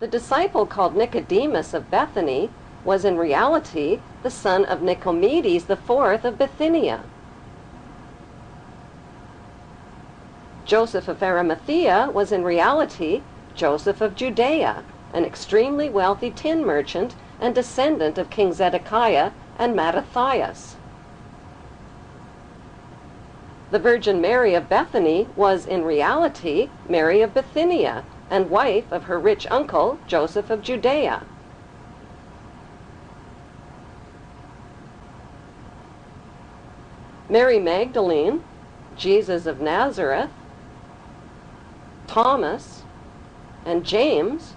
The disciple called Nicodemus of Bethany was in reality the son of Nicomedes IV of Bithynia. Joseph of Arimathea was in reality Joseph of Judea, an extremely wealthy tin merchant and descendant of King Zedekiah and Mattathias. The Virgin Mary of Bethany was in reality Mary of Bithynia and wife of her rich uncle Joseph of Judea. Mary Magdalene, Jesus of Nazareth, Thomas, and James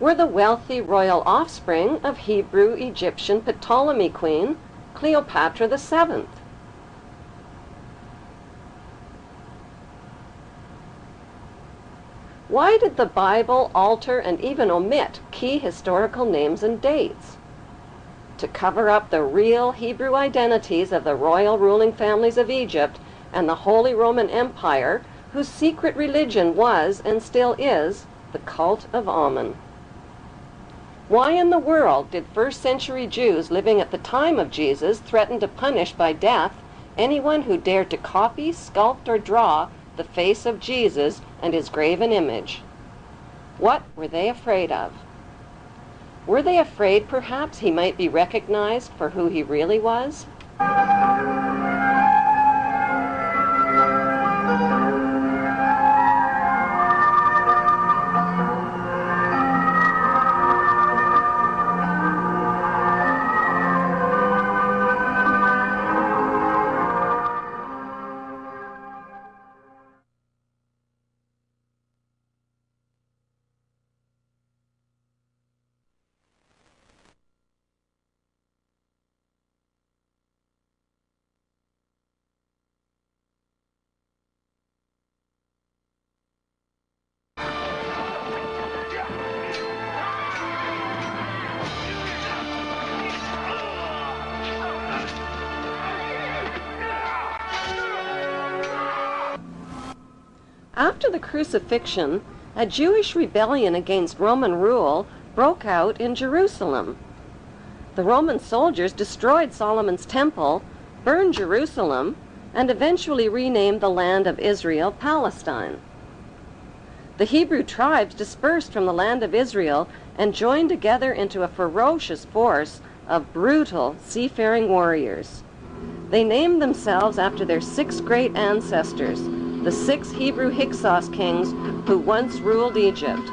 were the wealthy royal offspring of Hebrew-Egyptian Ptolemy queen Cleopatra VII. Why did the Bible alter and even omit key historical names and dates? To cover up the real Hebrew identities of the royal ruling families of Egypt and the Holy Roman Empire, whose secret religion was and still is the cult of Ammon. Why in the world did first-century Jews living at the time of Jesus threaten to punish by death anyone who dared to copy, sculpt, or draw the face of Jesus and his graven image? What were they afraid of? Were they afraid perhaps he might be recognized for who he really was? After the crucifixion, a Jewish rebellion against Roman rule broke out in Jerusalem. The Roman soldiers destroyed Solomon's temple, burned Jerusalem, and eventually renamed the land of Israel Palestine. The Hebrew tribes dispersed from the land of Israel and joined together into a ferocious force of brutal seafaring warriors. They named themselves after their 6 great ancestors, the 6 Hebrew Hyksos kings who once ruled Egypt.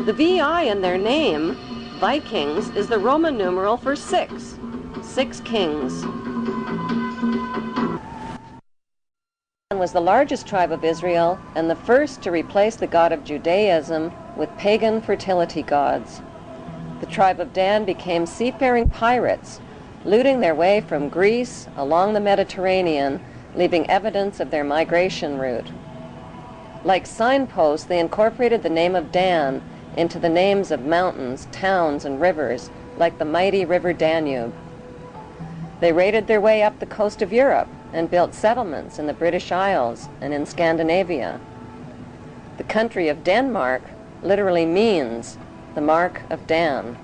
The VI in their name, Vikings, is the Roman numeral for 6. 6 kings. Was the largest tribe of Israel and the first to replace the god of Judaism with pagan fertility gods. The tribe of Dan became seafaring pirates, looting their way from Greece along the Mediterranean, leaving evidence of their migration route. Like signposts, they incorporated the name of Dan into the names of mountains, towns, and rivers, like the mighty river Danube. They raided their way up the coast of Europe and built settlements in the British Isles and in Scandinavia. The country of Denmark literally means the mark of Dan.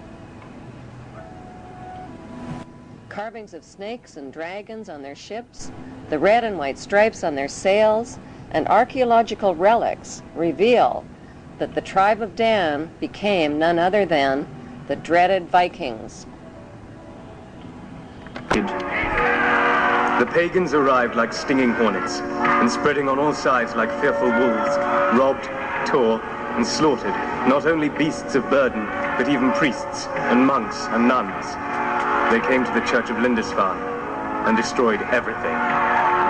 Carvings of snakes and dragons on their ships, the red and white stripes on their sails, and archaeological relics reveal that the tribe of Dan became none other than the dreaded Vikings. The pagans arrived like stinging hornets, and spreading on all sides like fearful wolves, robbed, tore, and slaughtered not only beasts of burden, but even priests and monks and nuns. They came to the church of Lindisfarne and destroyed everything,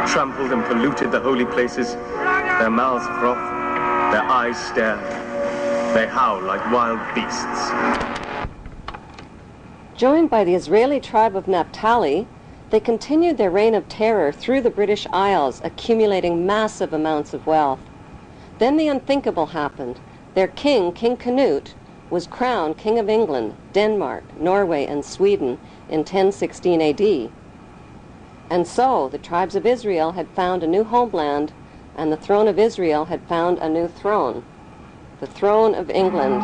trampled and polluted the holy places. Their mouths froth, their eyes stare, they howl like wild beasts. Joined by the Israeli tribe of Naphtali, they continued their reign of terror through the British Isles, accumulating massive amounts of wealth. Then the unthinkable happened. Their king, King Canute, was crowned King of England, Denmark, Norway, and Sweden in 1016 AD. And so the tribes of Israel had found a new homeland, and the throne of Israel had found a new throne. the throne of England.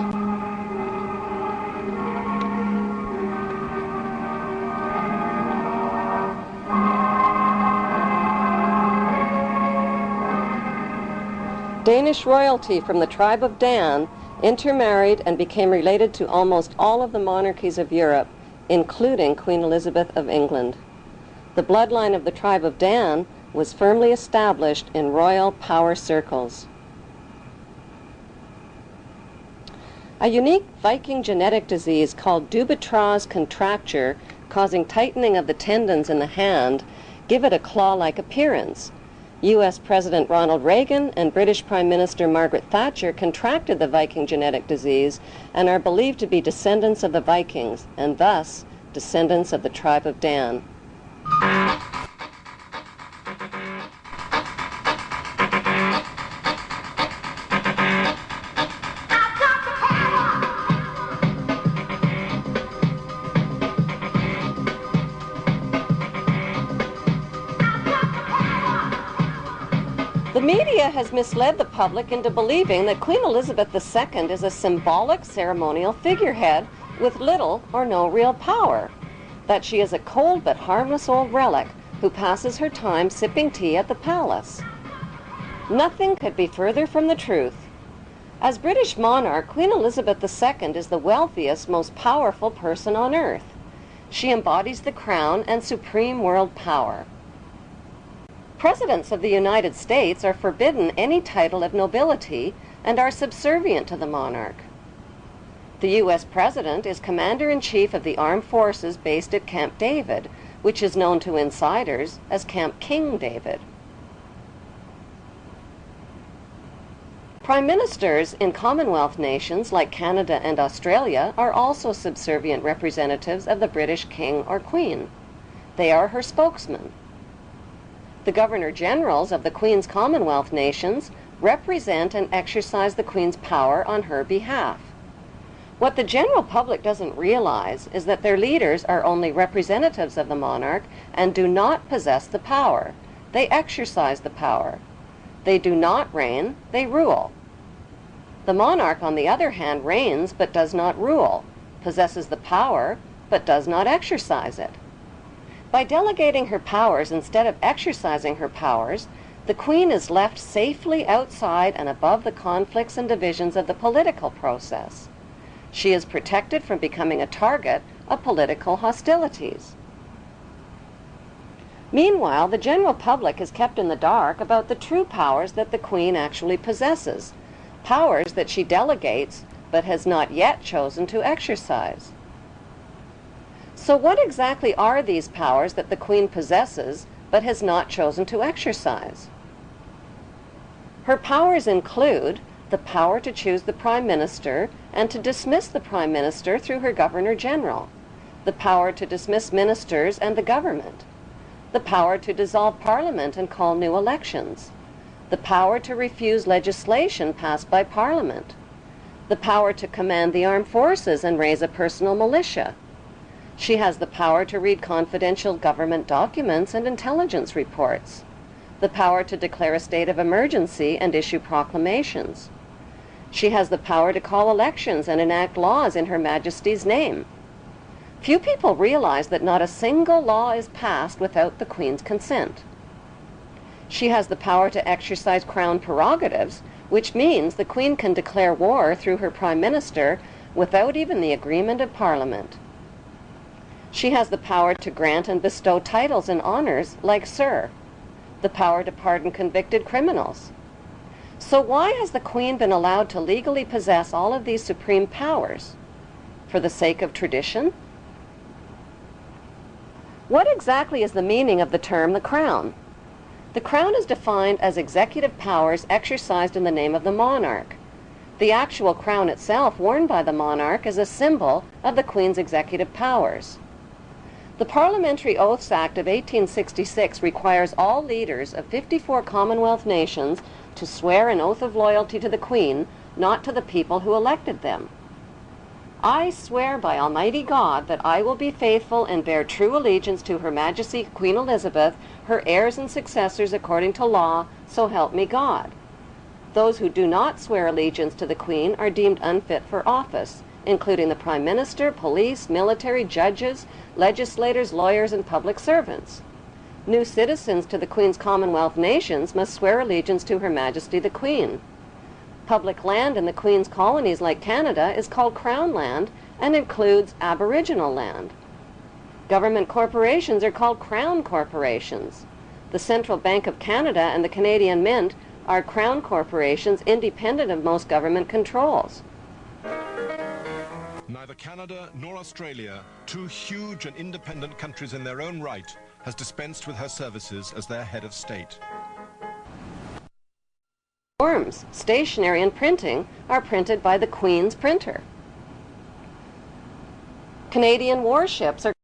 Danish royalty from the tribe of Dan intermarried and became related to almost all of the monarchies of Europe, including Queen Elizabeth of England. The bloodline of the tribe of Dan was firmly established in royal power circles. A unique Viking genetic disease called Dubitraz contracture, causing tightening of the tendons in the hand, give it a claw-like appearance. U.S. President Ronald Reagan and British Prime Minister Margaret Thatcher contracted the Viking genetic disease and are believed to be descendants of the Vikings, and thus descendants of the tribe of Dan. The media has misled the public into believing that Queen Elizabeth II is a symbolic ceremonial figurehead with little or no real power, that she is a cold but harmless old relic who passes her time sipping tea at the palace. Nothing could be further from the truth. As British monarch, Queen Elizabeth II is the wealthiest, most powerful person on earth. She embodies the crown and supreme world power. Presidents of the United States are forbidden any title of nobility and are subservient to the monarch. The U.S. President is Commander-in-Chief of the Armed Forces based at Camp David, which is known to insiders as Camp King David. Prime Ministers in Commonwealth nations like Canada and Australia are also subservient representatives of the British King or Queen. They are her spokesmen. The Governor-Generals of the Queen's Commonwealth nations represent and exercise the Queen's power on her behalf. What the general public doesn't realize is that their leaders are only representatives of the monarch and do not possess the power. They exercise the power. They do not reign, they rule. The monarch, on the other hand, reigns but does not rule, possesses the power but does not exercise it. By delegating her powers instead of exercising her powers, the Queen is left safely outside and above the conflicts and divisions of the political process. She is protected from becoming a target of political hostilities. Meanwhile, the general public is kept in the dark about the true powers that the Queen actually possesses, powers that she delegates but has not yet chosen to exercise. So what exactly are these powers that the Queen possesses but has not chosen to exercise? Her powers include the power to choose the Prime Minister and to dismiss the Prime Minister through her Governor-General, the power to dismiss ministers and the government, the power to dissolve Parliament and call new elections, the power to refuse legislation passed by Parliament, the power to command the armed forces and raise a personal militia. She has the power to read confidential government documents and intelligence reports, the power to declare a state of emergency and issue proclamations. She has the power to call elections and enact laws in Her Majesty's name. Few people realize that not a single law is passed without the Queen's consent. She has the power to exercise Crown prerogatives, which means the Queen can declare war through her Prime Minister without even the agreement of Parliament. She has the power to grant and bestow titles and honors like Sir, the power to pardon convicted criminals. So why has the Queen been allowed to legally possess all of these supreme powers? For the sake of tradition? What exactly is the meaning of the term the Crown? The Crown is defined as executive powers exercised in the name of the monarch. The actual crown itself, worn by the monarch, is a symbol of the Queen's executive powers. The Parliamentary Oaths Act of 1866 requires all leaders of 54 Commonwealth nations to swear an oath of loyalty to the Queen, not to the people who elected them. I swear by Almighty God that I will be faithful and bear true allegiance to Her Majesty Queen Elizabeth, her heirs and successors according to law, so help me God. Those who do not swear allegiance to the Queen are deemed unfit for office, including the Prime Minister, police, military, judges, legislators, lawyers, and public servants. New citizens to the Queen's Commonwealth nations must swear allegiance to Her Majesty the Queen. Public land in the Queen's colonies like Canada is called Crown land and includes Aboriginal land. Government corporations are called Crown corporations. The Central Bank of Canada and the Canadian Mint are Crown corporations independent of most government controls. Neither Canada nor Australia, two huge and independent countries in their own right, has dispensed with her services as their head of state. Forms, stationery, and printing are printed by the Queen's printer. Canadian warships are